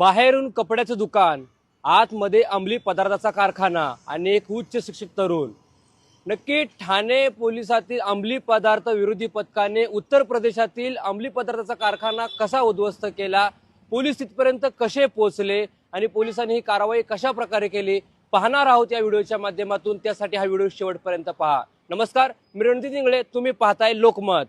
बाहेरून कपड्याचं दुकान, आतमध्ये अंमली पदार्थाचा कारखाना आणि एक उच्च शिक्षित तरुण। नक्की ठाणे पोलिसातील अंमली पदार्थ विरोधी पथकाने उत्तर प्रदेशातील अंमली पदार्थाचा कारखाना कसा उद्ध्वस्त केला, पोलीस तिथपर्यंत कसे पोहोचले आणि पोलिसांनी ही कारवाई कशा प्रकारे केली पाहणार आहोत या व्हिडिओच्या माध्यमातून। त्यासाठी हा व्हिडिओ शेवटपर्यंत पहा। नमस्कार, मी रणजित इंगळे, तुम्ही पाहताय लोकमत।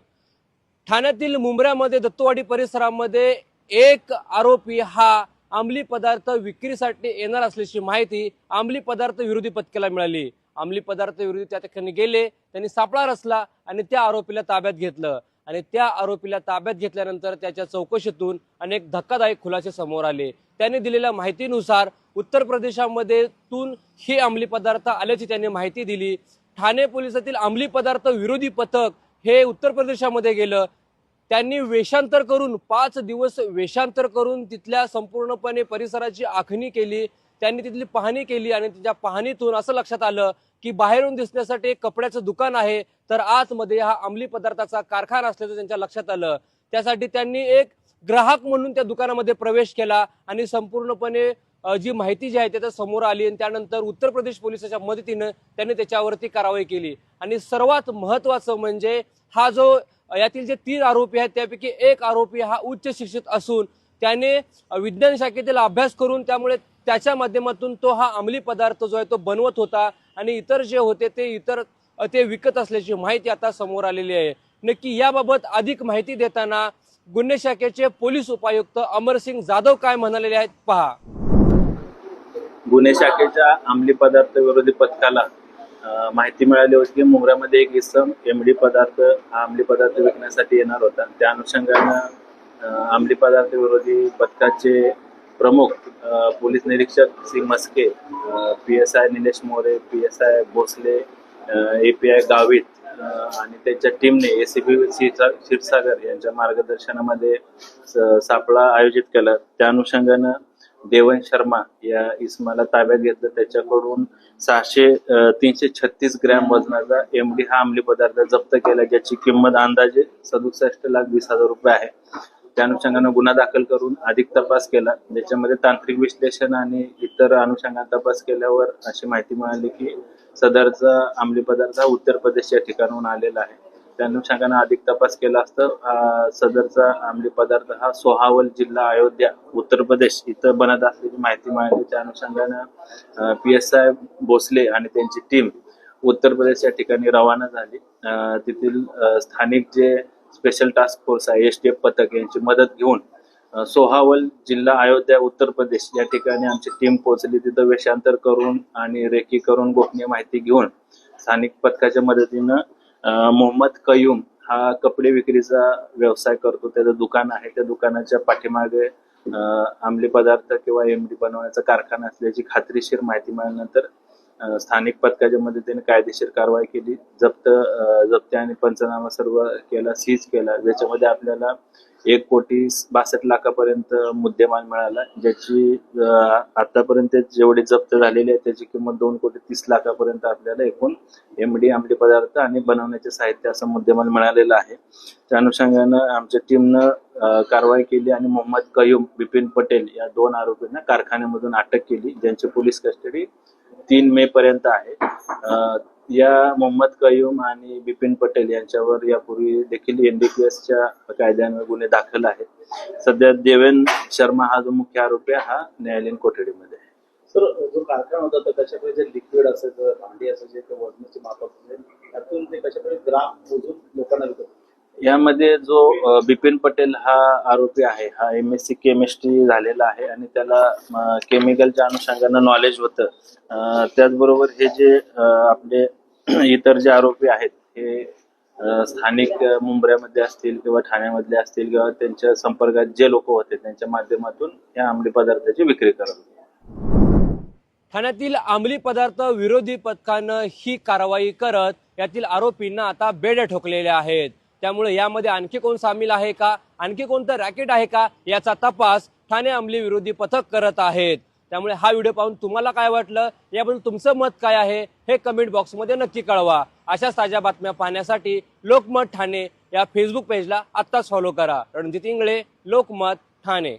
ठाण्यातील मुंब्र्यामध्ये दत्तवाडी परिसरामध्ये एक आरोपी हा अंमली पदार्थ विक्रीसाठी येणार असल्याची माहिती अंमली पदार्थ विरोधी पथकाला मिळाली। अंमली पदार्थ विरोधी त्या ठिकाणी गेले, त्यांनी सापळा रचला आणि त्या आरोपीला ताब्यात घेतलं आणि त्या आरोपीला ताब्यात घेतल्यानंतर त्याच्या चौकशीतून अनेक धक्कादायक खुलासे समोर आले। त्यांनी दिलेल्या माहितीनुसार उत्तर प्रदेशामध्ये ही अंमली पदार्थ आल्याची त्यांनी माहिती दिली। ठाणे पोलिसातील अंमली पदार्थ विरोधी पथक हे उत्तर प्रदेशामध्ये गेलं। त्यांनी वेषांतर करून 5 दिवस वेषांतर करून तिथल्या संपूर्णपणे परिसराची आखणी केली। त्यांनी तिथली पाहणी केली आणि त्या पाहणीतून असं लक्षात आलं की बाहेरून दिसण्यासाठी एक कपड्याचं दुकान आहे, तर आतमध्ये हा अंमली पदार्थाचा कारखाना असल्याचं त्यांच्या लक्षात आलं। त्यासाठी त्यांनी एक ग्राहक म्हणून त्या दुकानामध्ये प्रवेश केला आणि संपूर्णपणे जी माहिती जी आहे त्याच्या समोर आली आणि त्यानंतर उत्तर प्रदेश पोलिसांच्या मदतीनं त्यांनी त्याच्यावरती कारवाई केली। आणि सर्वात महत्त्वाचं म्हणजे हा जो यातील जे 3 आरोपी आहेत त्यापैकी एक आरोपी हा उच्च शिक्षित असून त्याने विज्ञान शाखेतील अभ्यास करून त्यामुळे त्याच्या माध्यमातून तो हा अंमली पदार्थ जो आहे तो बनवत होता आणि इतर जे होते ते विकत असल्याची माहिती आता समोर आलेली आहे। नक्की याबाबत अधिक माहिती देताना गुन्हे शाखेचे पोलीस उपायुक्त अमरसिंग जाधव काय म्हणालेले आहेत पहा। गुन्हे शाखेच्या अंमली पदार्थ विरोधी पथकाला माहिती मिळाली होती की मुंब्र्यामध्ये एक इसम अंमली पदार्थ विकण्यासाठी येणार होता। त्या अनुषंगाने अंमली पदार्थ विरोधी पथकाचे प्रमुख पोलीस निरीक्षक C Maske, PSI Nilesh More, PSI Bhosale, API Gavit आणि त्यांच्या टीमने ACP क्षीरसागर यांच्या मार्गदर्शनामध्ये सापळा आयोजित केला। त्या अनुषंगाने देवन शर्मा या इसमाला ताब्यात घेतलं। त्याच्याकडून 336 ग्रॅम वजनाचा MD हा अंमली पदार्थ जप्त केला, ज्याची किंमत अंदाजे 67,20,000 रुपये आहे। त्या अनुषंगाने गुन्हा दाखल करून अधिक तपास केला, ज्याच्यामध्ये तांत्रिक विश्लेषण आणि इतर अनुषंगाने तपास केल्यावर अशी माहिती मिळाली की सदरचा अंमली पदार्थ उत्तर प्रदेश या ठिकाणाहून आलेला आहे। त्या अनुषंगाने अधिक तपास केला असता सदरचा अंमली पदार्थ हा सोहावल जिल्हा अयोध्या उत्तर प्रदेश इथं बनत असल्याची माहिती मिळाली। त्या अनुषंगाने PSI भोसले आणि त्यांची टीम उत्तर प्रदेश या ठिकाणी रवाना झाली। तेथील स्थानिक जे स्पेशल टास्क फोर्स आहे STF पथक यांची मदत घेऊन सोहावल जिल्हा अयोध्या उत्तर प्रदेश या ठिकाणी आमची टीम पोहोचली। तिथं वेषांतर करून आणि रेकी करून गोपनीय माहिती घेऊन स्थानिक पथकाच्या मदतीनं मोहम्मद कयूम हा कपडे विक्रीचा व्यवसाय करतो, त्याचं दुकान आहे, त्या दुकानाच्या पाठीमागे अंमली पदार्थ किंवा MD बनवण्याचा कारखाना असल्याची खात्रीशीर माहिती मिळाल्यानंतर स्थानिक पथकाच्या मदतीने कायदेशीर कारवाई केली। जप्ती आणि पंचनामा सर्व केला, सीज केला, ज्याच्यामध्ये आपल्याला 1,62,00,000 मुद्देमाल मिळाला, ज्याची आतापर्यंत जेवढे जप्त झालेले आहे त्याची किंमत 2,30,00,000 आपल्याला एकूण MD अंमली पदार्थ आणि बनवण्याचे साहित्य असं मुद्देमाल मिळालेला आहे। त्या अनुषंगानं आमच्या टीमनं कारवाई केली आणि मोहम्मद कयूम, बिपिन पटेल या 2 आरोपींना कारखान्यामधून अटक केली, ज्यांची पोलीस कस्टडी 3 मे पर्यंत आहे। या मोहम्मद कयूम आणि बिपिन पटेल यांच्यावर यापूर्वी देखील NDPSच्या कायद्याने गुन्हे दाखल आहेत। सध्या देवन शर्मा हा जो मुख्य आरोपी हा न्यायालयीन कोठडीमध्ये आहे। सर, जो कारखाना होता तर कशाप्रकारे जे लिक्विड असायचं, भांडी असायचे, ते वजनाचे माप असायचे, त्यातून ते कशाप्रकारे ग्राम मोजून लोकांना विकत? यामध्ये जो बिपिन पटेल हा आरोपी आहे हा MSc केमिस्ट्री झालेला आहे आणि त्याला केमिकलच्या अनुषंगाने नॉलेज होतं। त्याचबरोबर हे जे आपले इतर जे आरोपी आहेत हे स्थानिक मुंब्र्यामध्ये असतील किंवा ठाण्यामधले असतील किंवा त्यांच्या संपर्कात जे लोक होते त्यांच्या माध्यमातून या अंमली पदार्थाची विक्री करत होते। ठाण्यातील अंमली पदार्थ विरोधी पथकानं ही कारवाई करत यातील आरोपींना आता बेड्या ठोकलेल्या आहेत। त्यामुळे यामध्ये आणखी कोण सामील आहे का, आणखी कोणतं रॅकेट आहे का, याचा तपास ठाणे अंमली विरोधी पथक करत आहेत। त्यामुळे हा व्हिडिओ पाहून तुम्हाला काय वाटलं, याबद्दल तुमचं मत काय आहे हे कमेंट बॉक्समध्ये नक्की कळवा। अशाच ताज्या बातम्या पाहण्यासाठी लोकमत ठाणे या फेसबुक पेजला आत्ताच फॉलो करा। रणजित इंगळे, लोकमत ठाणे।